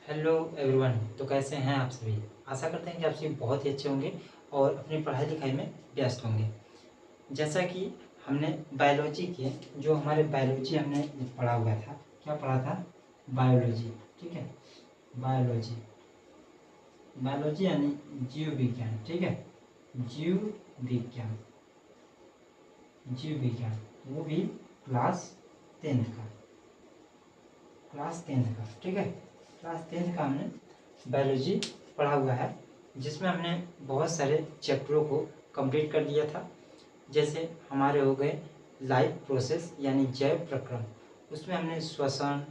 Hello everyone. तो कैसे हैं आप सभी। आशा करते हैं कि आप सभी बहुत ही अच्छे होंगे और अपनी पढ़ाई लिखाई में व्यस्त होंगे। जैसा कि हमने बायोलॉजी की जो हमारे बायोलॉजी हमने पढ़ा हुआ था, क्या पढ़ा था? बायोलॉजी। ठीक है, बायोलॉजी। बायोलॉजी यानी जीव विज्ञान। ठीक है, जीव विज्ञान। जीव विज्ञान वो भी क्लास 10th का, क्लास 10th का। ठीक है, क्लास 10th का हमने बायोलॉजी पढ़ा हुआ है, जिसमें हमने बहुत सारे चैप्टरों को कंप्लीट कर दिया था। जैसे हमारे हो गए लाइफ प्रोसेस यानी जैव प्रक्रम, उसमें हमने श्वसन,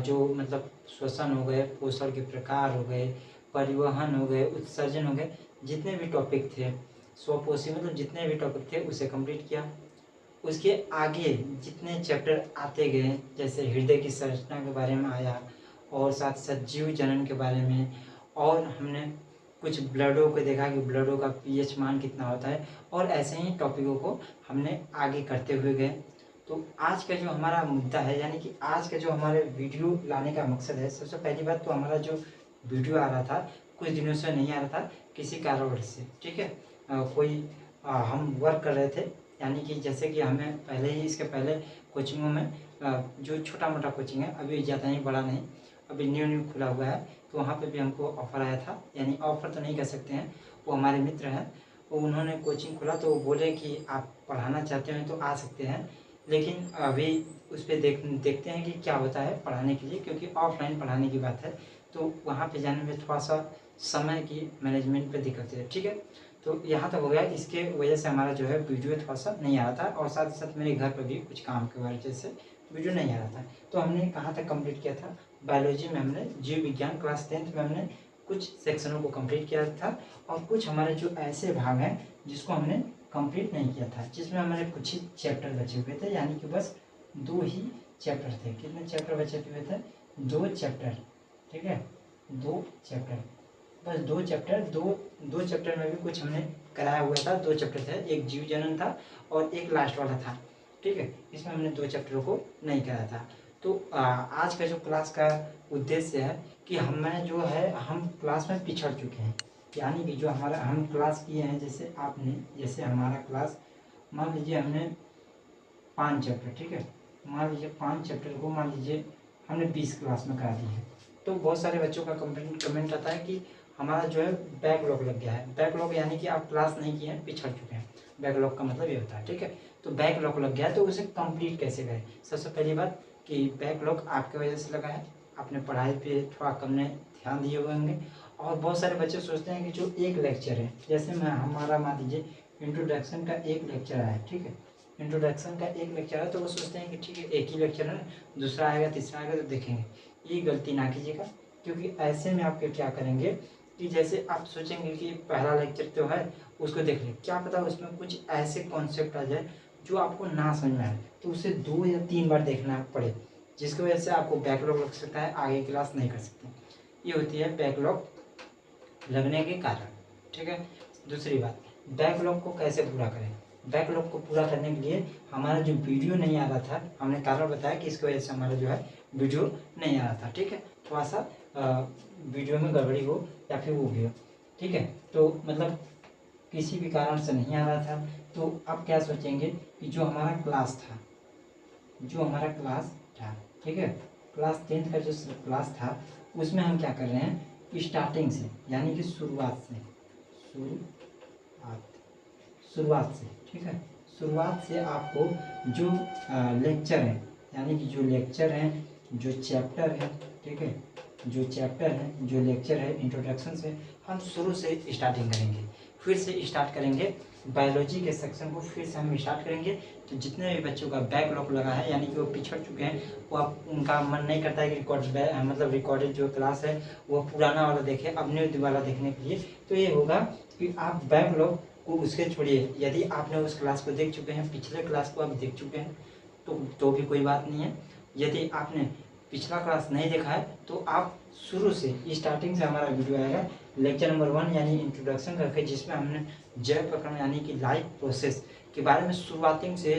जो मतलब श्वसन हो गए, पोषण के प्रकार हो गए, परिवहन हो गए, उत्सर्जन हो गए, जितने भी टॉपिक थे, स्वपोषी मतलब जितने भी टॉपिक थे उसे कंप्लीट किया। उसके आगे जितने चैप्टर आते गए, जैसे हृदय की संरचना के बारे में आया और साथ साथ जीव जनन के बारे में, और हमने कुछ ब्लडों को देखा कि ब्लडों का पीएच मान कितना होता है, और ऐसे ही टॉपिकों को हमने आगे करते हुए गए। तो आज का जो हमारा मुद्दा है, यानी कि आज का जो हमारे वीडियो लाने का मकसद है, सबसे पहली बात तो हमारा जो वीडियो आ रहा था कुछ दिनों से नहीं आ रहा था, किसी कारणवश से। ठीक है, हम वर्क कर रहे थे, यानी कि जैसे कि हमें पहले ही इसके पहले कोचिंगों में जो छोटा मोटा कोचिंग है, अभी ज़्यादा ही बड़ा नहीं, अभी न्यू खुला हुआ है, तो वहाँ पे भी हमको ऑफ़र आया था। यानी ऑफ़र तो नहीं कह सकते हैं, वो हमारे मित्र हैं, वो उन्होंने कोचिंग खोला तो वो बोले कि आप पढ़ाना चाहते हैं तो आ सकते हैं, लेकिन अभी उस पर देखते हैं कि क्या होता है पढ़ाने के लिए, क्योंकि ऑफलाइन पढ़ाने की बात है तो वहाँ पे जाने में थोड़ा सा समय की मैनेजमेंट पे दिक्कत है। ठीक है, तो यहाँ तक हो गया। इसके वजह से हमारा जो है वीडियो थोड़ा सा नहीं आ रहा था, और साथ ही साथ मेरे घर पर भी कुछ काम की वजह से वीडियो नहीं आ रहा था। तो हमने कहाँ तक कंप्लीट किया था? बायोलॉजी में हमने जीव विज्ञान क्लास 10th में हमने कुछ सेक्शनों को कंप्लीट किया था, और कुछ हमारे जो ऐसे भाग हैं जिसको हमने कंप्लीट नहीं किया था, जिसमें हमारे कुछ ही चैप्टर बचे हुए थे, यानी कि बस 2 ही चैप्टर थे। कितने चैप्टर बचे हुए थे? 2 चैप्टर। ठीक है, 2 चैप्टर, बस 2 चैप्टर। दो चैप्टर में भी कुछ हमने कराया हुआ था। 2 चैप्टर थे, एक जीव जनन था और एक लास्ट वाला था। ठीक है, इसमें हमने 2 चैप्टरों को नहीं कराया था। तो आज का जो क्लास का उद्देश्य है कि हमें जो है हम क्लास में पिछड़ चुके हैं, यानी कि जो हमारा हम क्लास किए हैं, जैसे आपने, जैसे हमारा क्लास मान लीजिए हमने 5 चैप्टर, ठीक है, मान लीजिए 5 चैप्टर को मान लीजिए हमने 20 क्लास में करा दी है, तो बहुत सारे बच्चों का कमेंट आता है कि हमारा जो है बैकलॉग लग गया है। बैकलॉग यानी कि आप क्लास नहीं किए हैं, पिछड़ चुके हैं। बैकलॉग का मतलब ये होता है। ठीक है, तो बैकलॉग लग गया है तो उसे कंप्लीट कैसे करें? सबसे पहली बात कि बैकलॉग आपके वजह से लगा है, आपने पढ़ाई पे थोड़ा कम ने ध्यान दिए हुए होंगे। और बहुत सारे बच्चे सोचते हैं कि जो एक लेक्चर है, जैसे मैं हमारा मान लीजिए इंट्रोडक्शन का एक लेक्चर आया है, ठीक है, इंट्रोडक्शन का एक लेक्चर है, तो वो सोचते हैं कि ठीक है एक ही लेक्चर है, दूसरा आएगा तीसरा आएगा तो देखेंगे। ये गलती ना कीजिएगा, क्योंकि ऐसे में आपके क्या करेंगे कि जैसे आप सोचेंगे कि पहला लेक्चर तो है उसको देख लें, क्या पता उसमें कुछ ऐसे कॉन्सेप्ट आ जाए जो आपको ना समझ में आए, तो उसे 2 या 3 बार देखना पड़े, जिसकी वजह से आपको बैकलॉग लग सकता है, आगे क्लास नहीं कर सकते। ये होती है बैकलॉग लगने के कारण। ठीक है, दूसरी बात, बैकलॉग को कैसे पूरा करें? बैकलॉग को पूरा करने के लिए हमारा जो वीडियो नहीं आ रहा था, हमने कारण बताया कि इसकी वजह से हमारा जो है वीडियो नहीं आ रहा था। ठीक है, थोड़ा सा वीडियो में गड़बड़ी हो या फिर वो भी हो। ठीक है, तो मतलब किसी भी कारण से नहीं आ रहा था, तो आप क्या सोचेंगे कि जो हमारा क्लास था, जो हमारा क्लास था, ठीक है, क्लास 10th का जो क्लास था, उसमें हम क्या कर रहे हैं, स्टार्टिंग से, यानी कि शुरुआत से, शुरुआत से, ठीक है, शुरुआत से आपको जो लेक्चर है, यानी कि जो लेक्चर हैं, जो चैप्टर है, ठीक है, जो चैप्टर है, जो लेक्चर है, इंट्रोडक्शन से हम शुरू से स्टार्टिंग करेंगे। फिर से स्टार्ट करेंगे बायोलॉजी के सेक्शन को, फिर से हम स्टार्ट करेंगे। तो जितने भी बच्चों का बैकलॉग लगा है, यानी कि वो पिछड़ चुके हैं, वो आप उनका मन नहीं करता है कि मतलब रिकॉर्डेड जो क्लास है वो पुराना वाला देखें, अब न्यू वाला देखने के लिए, तो ये होगा कि आप बैकलॉग को उसके छोड़िए। यदि आपने उस क्लास को देख चुके हैं, पिछले क्लास को आप देख चुके हैं, तो भी कोई बात नहीं है। यदि आपने पिछला क्लास नहीं देखा है तो आप शुरू से स्टार्टिंग से हमारा वीडियो आएगा, लेक्चर नंबर 1 यानी इंट्रोडक्शन करके, जिसमें हमने जैव प्रक्रम यानी कि लाइफ प्रोसेस के बारे में शुरुआती से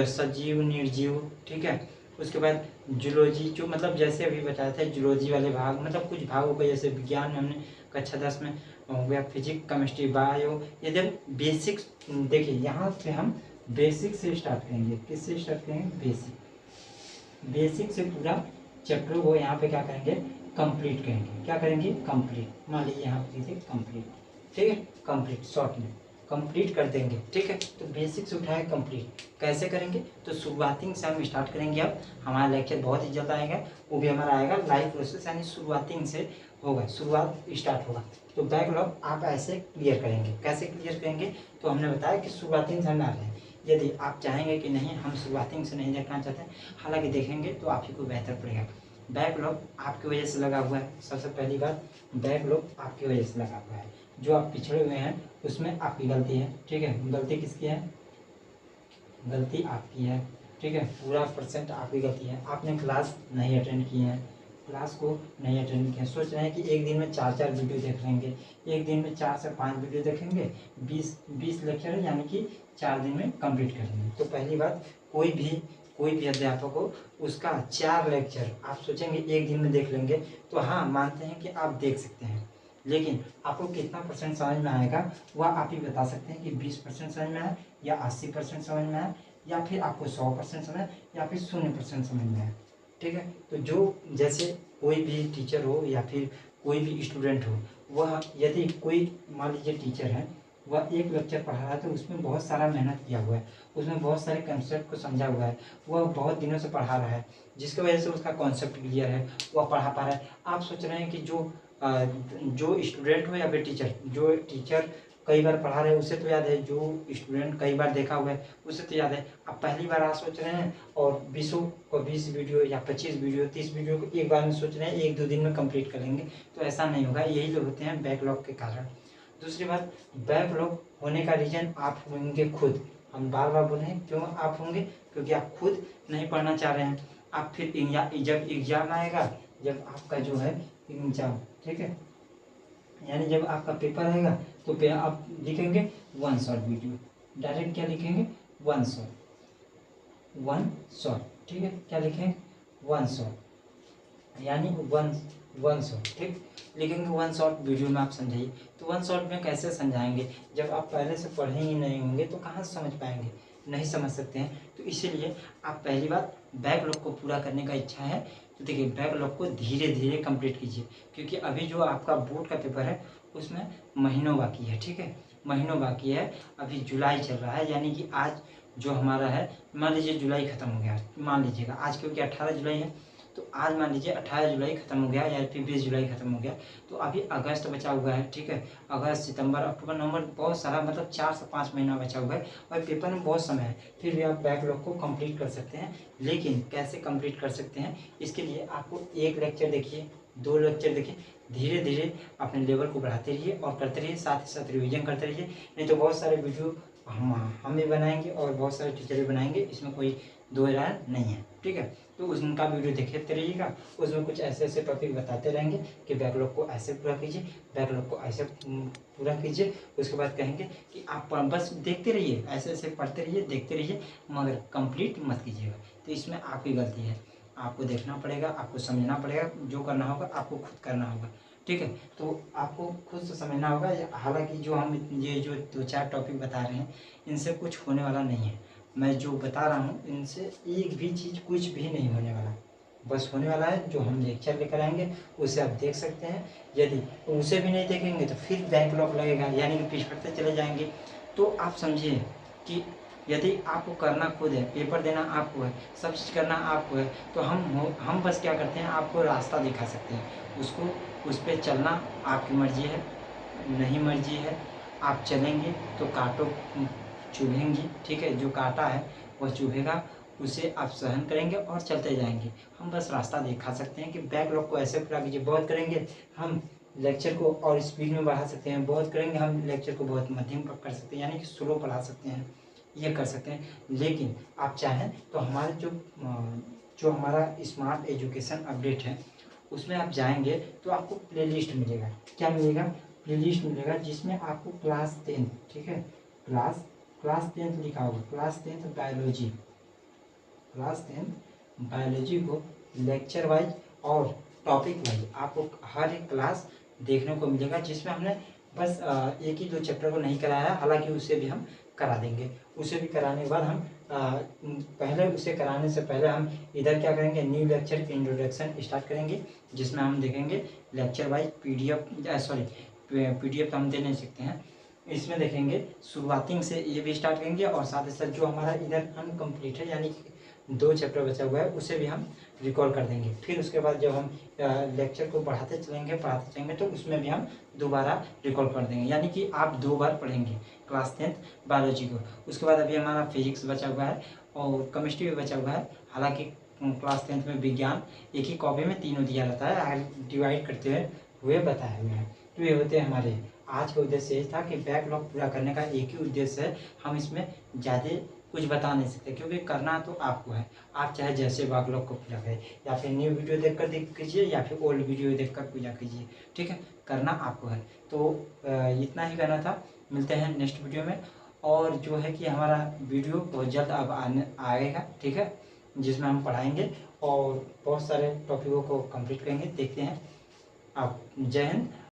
सजीव, निर्जीव, ठीक है, उसके बाद जूलॉजी, जो मतलब जैसे अभी बताया था जूलॉजी वाले भाग, मतलब कुछ भागों को जैसे विज्ञान में हमने कक्षा 10 में हो गया फिजिक्स, केमिस्ट्री, बायो, इधर बेसिक्स। देखिए यहाँ से हम बेसिक से स्टार्ट करेंगे। किससे स्टार्ट करेंगे? बेसिक से पूरा चैप्टर को यहाँ पे क्या करेंगे? कंप्लीट करेंगे। क्या करेंगे? कंप्लीट। मान लीजिए यहाँ पे लिखिए कंप्लीट, ठीक है, कंप्लीट शॉर्ट में कंप्लीट कर देंगे, ठीक है। तो बेसिक से उठाए कंप्लीट कैसे करेंगे? तो शुरुआती से हम स्टार्ट करेंगे। अब हमारा लेक्चर बहुत ही जल्द आएगा, वो भी हमारा आएगा लाइव प्रोसेस, यानी शुरुआती से होगा, शुरुआत स्टार्ट होगा। तो बैकलॉग आप ऐसे क्लियर करेंगे। कैसे क्लियर करेंगे? तो हमने बताया कि शुरुआती से हम आ रहे हैं। यदि आप चाहेंगे कि नहीं हम शुरुआती से नहीं देखना चाहते, हालांकि देखेंगे तो आप ही को बेहतर पड़ेगा। बैकलॉग आपकी वजह से लगा हुआ है। सबसे पहली बात, बैकलॉग आपकी वजह से लगा हुआ है। जो आप पिछड़े हुए हैं उसमें आपकी गलती है, ठीक है। गलती किसकी है? गलती आपकी है, ठीक है। पूरा % आपकी गलती है। आपने क्लास नहीं अटेंड की है, क्लास को नहीं अटेंड किया। सोच रहे हैं कि एक दिन में 4 वीडियो देख लेंगे, एक दिन में 4 से 5 वीडियो देखेंगे, 20 लेक्चर है, यानी कि 4 दिन में कंप्लीट कर लेंगे। तो पहली बात, कोई भी अध्यापक हो उसका 4 लेक्चर आप सोचेंगे एक दिन में देख लेंगे, तो हाँ मानते हैं कि आप देख सकते हैं, लेकिन आपको कितना % समझ में आएगा वह आप ही बता सकते हैं कि 20% समझ में आए या 80% समझ में आए, या फिर आपको 100% समझ, या फिर 0% समझ में आए, ठीक है। तो जो जैसे कोई भी टीचर हो या फिर कोई भी स्टूडेंट हो, वह यदि कोई मान लीजिए टीचर है, वह एक लेक्चर पढ़ा रहा है तो उसमें बहुत सारा मेहनत किया हुआ है, उसमें बहुत सारे कंसेप्ट को समझा हुआ है, वह बहुत दिनों से पढ़ा रहा है, जिसकी वजह से उसका कॉन्सेप्ट क्लियर है, वह पढ़ा पा रहा है। आप सोच रहे हैं कि जो स्टूडेंट हो या फिर टीचर, जो टीचर कई बार पढ़ा रहे हैं उसे तो याद है, जो स्टूडेंट कई बार देखा हुआ है उसे तो याद है। अब पहली बार आप सोच रहे हैं और 20 वीडियो या 25 वीडियो 30 वीडियो को एक बार में सोच रहे हैं 1-2 दिन में कंप्लीट कर लेंगे, तो ऐसा नहीं होगा। यही लोग होते हैं बैकलॉग के कारण। दूसरी बात, बैकलॉग होने का रीजन आप होंगे खुद। हम बार बार बोल रहे हैं क्यों आप होंगे? क्योंकि आप खुद नहीं पढ़ना चाह रहे हैं। आप फिर जब एग्जाम आएगा, जब आपका जो है एग्जाम, ठीक है, यानी जब आपका पेपर आएगा तो आप लिखेंगे 1 शॉट वीडियो, डायरेक्ट क्या लिखेंगे? 1 शॉट, ठीक है। क्या लिखेंगे? 1 शॉट, यानी वन शॉट, ठीक लिखेंगे। 1 शॉट वीडियो में आप समझाइए। तो 1 शॉट में कैसे समझाएंगे? जब आप पहले से पढ़े ही नहीं होंगे तो कहाँ से समझ पाएंगे? नहीं समझ सकते हैं। तो इसीलिए आप पहली बात, बैकलॉग को पूरा करने का इच्छा है तो देखिए बैकलॉग को धीरे धीरे कंप्लीट कीजिए, क्योंकि अभी जो आपका बोर्ड का पेपर है उसमें महीनों बाकी है, ठीक है, महीनों बाकी है। अभी जुलाई चल रहा है, यानी कि आज जो हमारा है, मान लीजिए जुलाई खत्म हो गया, मान लीजिएगा आज, क्योंकि 18 जुलाई है, तो आज मान लीजिए 18 जुलाई खत्म हो गया या फिर 20 जुलाई खत्म हो गया, तो अभी अगस्त बचा हुआ है, ठीक है। अगस्त, सितंबर, अक्टूबर, नवंबर, बहुत सारा, मतलब 4 से 5 महीना बचा हुआ है और पेपर में बहुत समय है। फिर भी आप बैकलॉग को कंप्लीट कर सकते हैं। लेकिन कैसे कंप्लीट कर सकते हैं? इसके लिए आपको 1 लेक्चर देखिए, 2 लेक्चर देखिए, धीरे धीरे अपने लेवल को बढ़ाते रहिए और करते रहिए, साथ ही साथ रिवीजन करते रहिए। नहीं तो बहुत सारे वीडियो हम भी बनाएंगे और बहुत सारे टीचर भी बनाएंगे, इसमें कोई दो राय नहीं है, ठीक है। तो उनका वीडियो देखते रहिएगा, उसमें कुछ ऐसे ऐसे टॉपिक बताते रहेंगे कि बैकलॉग को ऐसे पूरा कीजिए, बैकलॉग को ऐसे पूरा कीजिए। उसके बाद कहेंगे कि आप बस देखते रहिए, ऐसे ऐसे पढ़ते रहिए, देखते रहिए, मगर कंप्लीट मत कीजिएगा। तो इसमें आपकी गलती है, आपको देखना पड़ेगा, आपको समझना पड़ेगा, जो करना होगा आपको खुद करना होगा, ठीक है। तो आपको खुद से समझना होगा। हालांकि जो हम ये जो 2-4 टॉपिक बता रहे हैं इनसे कुछ होने वाला नहीं है। मैं जो बता रहा हूँ इनसे एक भी चीज़ कुछ भी नहीं होने वाला। बस होने वाला है जो हम लेक्चर लेकर आएंगे उसे आप देख सकते हैं। यदि उसे भी नहीं देखेंगे तो फिर बैकलॉग लगेगा, यानी कि पिछड़ते चले जाएंगे। तो आप समझिए कि यदि आपको करना खुद है, पेपर देना आपको है, सब चीज़ करना आपको है, तो हम बस क्या करते हैं, आपको रास्ता दिखा सकते हैं। उस पर चलना आपकी मर्जी है, नहीं मर्जी है। आप चलेंगे तो कांटों चुभेंगी, ठीक है, जो कांटा है वह चुभेगा, उसे आप सहन करेंगे और चलते जाएंगे। हम बस रास्ता दिखा सकते हैं कि बैकलॉग को ऐसे पूरा कीजिए। बहुत करेंगे हम लेक्चर को और स्पीड में बढ़ा सकते हैं, बहुत करेंगे हम लेक्चर को बहुत मध्यम कर सकते हैं, यानी कि स्लो पढ़ा सकते हैं, ये कर सकते हैं। लेकिन आप चाहें तो हमारे जो हमारा स्मार्ट एजुकेशन अपडेट है उसमें आप जाएंगे तो आपको प्लेलिस्ट मिलेगा। क्या मिलेगा? प्लेलिस्ट मिलेगा, जिसमें आपको क्लास 10, ठीक है, क्लास 10 लिखा होगा, क्लास 10 बायोलॉजी, क्लास 10 बायोलॉजी को लेक्चर वाइज और टॉपिक वाइज आपको हर एक क्लास देखने को मिलेगा, जिसमें हमने बस एक ही 2 चैप्टर को नहीं कराया है, हालांकि उसे भी हम करा देंगे। उसे भी कराने के बाद हम पहले उसे कराने से पहले हम इधर क्या करेंगे, न्यू लेक्चर इंट्रोडक्शन स्टार्ट करेंगे, जिसमें हम देखेंगे लेक्चर वाइज पीडीएफ तो हम दे नहीं सकते हैं, इसमें देखेंगे शुरुआती से ये भी स्टार्ट करेंगे, और साथ ही साथ जो हमारा इधर अनकम्प्लीट है यानी कि 2 चैप्टर बचा हुआ है उसे भी हम रिकॉल कर देंगे। फिर उसके बाद जब हम लेक्चर को पढ़ाते चलेंगे तो उसमें भी हम दोबारा रिकॉल कर देंगे, यानी कि आप 2 बार पढ़ेंगे क्लास 10th बायोलॉजी को। उसके बाद अभी हमारा फिजिक्स बचा हुआ है और केमिस्ट्री भी बचा हुआ है, हालांकि क्लास 10th में विज्ञान एक ही कॉपी में तीनों दिया रहता है, डिवाइड करते हुए बताए हुए हैं। तो ये होते हैं हमारे आज का उद्देश्य यही था कि बैकलॉग पूरा करने का एक ही उद्देश्य है, हम इसमें ज़्यादा कुछ बता नहीं सकते, क्योंकि करना तो आपको है। आप चाहे जैसे बैकलॉग को पूरा करें, या फिर न्यू वीडियो देखकर कीजिए या फिर ओल्ड वीडियो देखकर पूजा कीजिए, ठीक है, करना आपको है। तो इतना ही करना था, मिलते हैं नेक्स्ट वीडियो में। और जो है कि हमारा वीडियो बहुत जल्द अब आएगा, ठीक है, जिसमें हम पढ़ाएंगे और बहुत सारे टॉपिकों को कंप्लीट करेंगे। देखते हैं आप। जय हिंद।